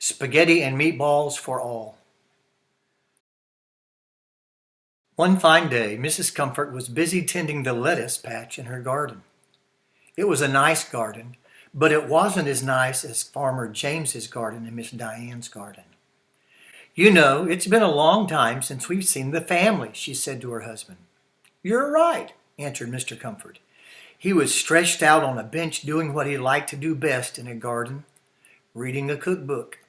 Spaghetti and meatballs for all. One fine day, Mrs. Comfort was busy tending the lettuce patch in her garden. It was a nice garden, but it wasn't as nice as Farmer James's garden and Miss Diane's garden. "You know, it's been a long time since we've seen the family," she said to her husband. "You're right," answered Mr. Comfort. He was stretched out on a bench doing what he liked to do best in a garden, reading a cookbook.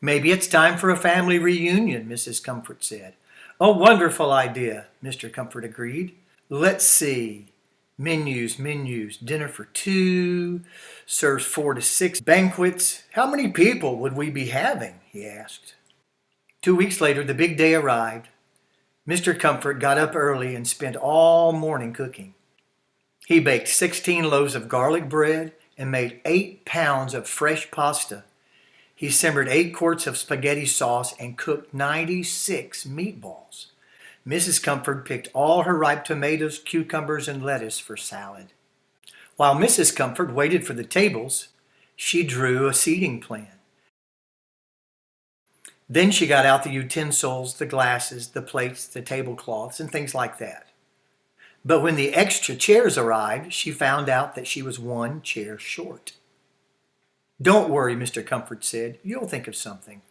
"Maybe it's time for a family reunion," Mrs. Comfort said. "A wonderful idea," Mr. Comfort agreed. "Let's see. Menus. Dinner for two. Serves 4 to 6 banquets. How many people would we be having?" he asked. 2 weeks later, the big day arrived. Mr. Comfort got up early and spent all morning cooking. He baked 16 loaves of garlic bread and made 8 pounds of fresh pasta. He simmered 8 quarts of spaghetti sauce and cooked 96 meatballs. Mrs. Comfort picked all her ripe tomatoes, cucumbers, and lettuce for salad. While Mrs. Comfort waited for the tables, she drew a seating plan. Then she got out the utensils, the glasses, the plates, the tablecloths, and things like that. But when the extra chairs arrived, she found out that she was 1 chair short. "Don't worry," Mr. Comfort said. "You'll think of something."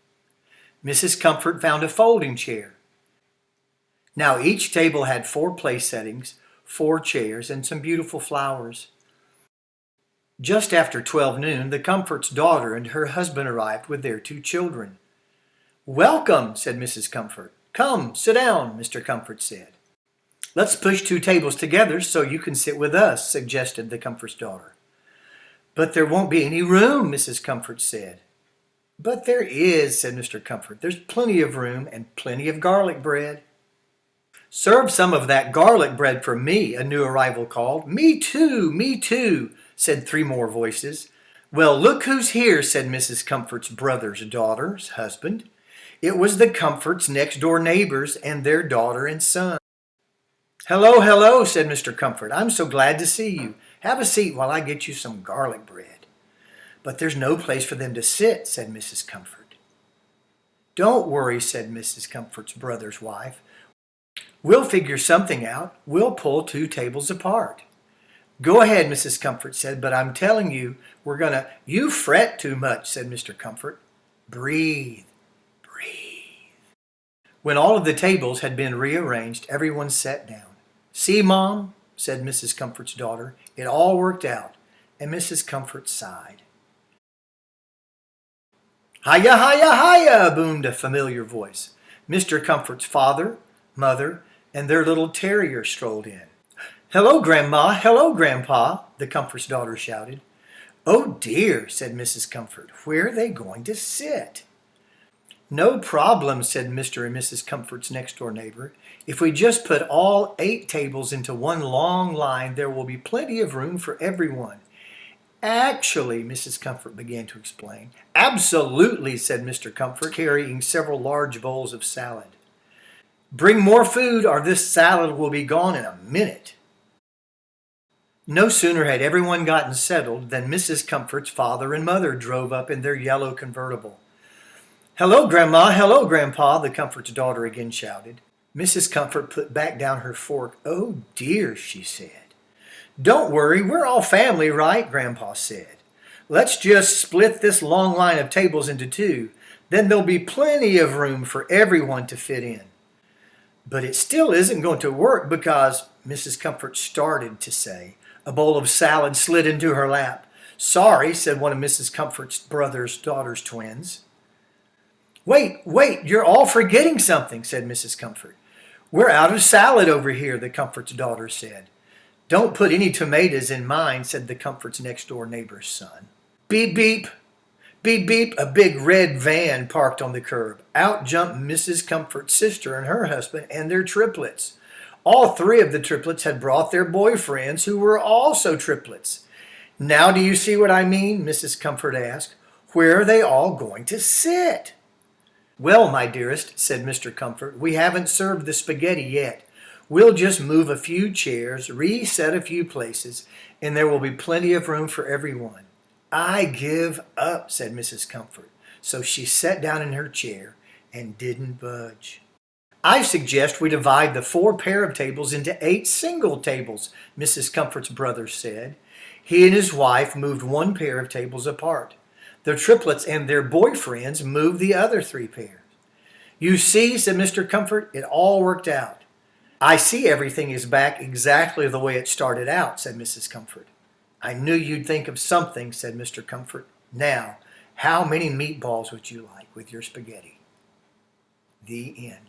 Mrs. Comfort found a folding chair. Now each table had 4 place settings, 4 chairs, and some beautiful flowers. Just after 12 noon, the Comfort's daughter and her husband arrived with their 2 children. "Welcome," said Mrs. Comfort. "Come, sit down," Mr. Comfort said. "Let's push 2 tables together so you can sit with us," suggested the Comfort's daughter. "But there won't be any room," Mrs. Comfort said. "But there is," said Mr. Comfort. "There's plenty of room and plenty of garlic bread." "Serve some of that garlic bread for me," a new arrival called. Me too," said 3 more voices. "Well, look who's here," said Mrs. Comfort's brother's daughter's husband. It was the Comfort's next-door neighbors and their daughter and son. Hello, said Mr. Comfort. "I'm so glad to see you. Have a seat while I get you some garlic bread." "But there's no place for them to sit," said Mrs. Comfort. "Don't worry," said Mrs. Comfort's brother's wife. "We'll figure something out. We'll pull 2 tables apart." "Go ahead," Mrs. Comfort said, "but I'm telling you, You fret too much," said Mr. Comfort. Breathe. When all of the tables had been rearranged, everyone sat down. "See, Mom," said Mrs. Comfort's daughter, "it all worked out," and Mrs. Comfort sighed. "Hiya, hiya, hiya," boomed a familiar voice. Mr. Comfort's father, mother, and their little terrier strolled in. "Hello, Grandma. Hello, Grandpa," the Comfort's daughter shouted. "Oh dear," said Mrs. Comfort. "Where are they going to sit?" "No problem," said Mr. and Mrs. Comfort's next-door neighbor. "If we just put all 8 tables into one long line, there will be plenty of room for everyone." "Actually," Mrs. Comfort began to explain. "Absolutely," said Mr. Comfort, carrying several large bowls of salad. "Bring more food or this salad will be gone in a minute." No sooner had everyone gotten settled than Mrs. Comfort's father and mother drove up in their yellow convertible. "Hello, Grandma. Hello, Grandpa," the Comfort's daughter again shouted. Mrs. Comfort put back down her fork. "Oh dear," she said. "Don't worry, we're all family, right?" Grandpa said. "Let's just split this long line of tables into 2. Then there'll be plenty of room for everyone to fit in." "But it still isn't going to work because," Mrs. Comfort started to say. A bowl of salad slid into her lap. "Sorry," said one of Mrs. Comfort's brother's daughter's twins. Wait, you're all forgetting something," said Mrs. Comfort. "We're out of salad over here," the Comfort's daughter said. "Don't put any tomatoes in mine," said the Comfort's next-door neighbor's son. Beep, beep. Beep, beep, a big red van parked on the curb. Out jumped Mrs. Comfort's sister and her husband and their triplets. All 3 of the triplets had brought their boyfriends who were also triplets. "Now do you see what I mean?" Mrs. Comfort asked. "Where are they all going to sit?" "Well, my dearest," said Mr. Comfort, "we haven't served the spaghetti yet. We'll just move a few chairs, reset a few places, and there will be plenty of room for everyone." "I give up," said Mrs. Comfort. so she sat down in her chair and didn't budge. "I suggest we divide the 4 pair of tables into 8 single tables," Mrs. Comfort's brother said. He and his wife moved 1 pair of tables apart. The triplets and their boyfriends moved the other 3 pairs. "You see," said Mr. Comfort, "it all worked out." "I see everything is back exactly the way it started out," said Mrs. Comfort. "I knew you'd think of something," said Mr. Comfort. "Now, how many meatballs would you like with your spaghetti?" The end.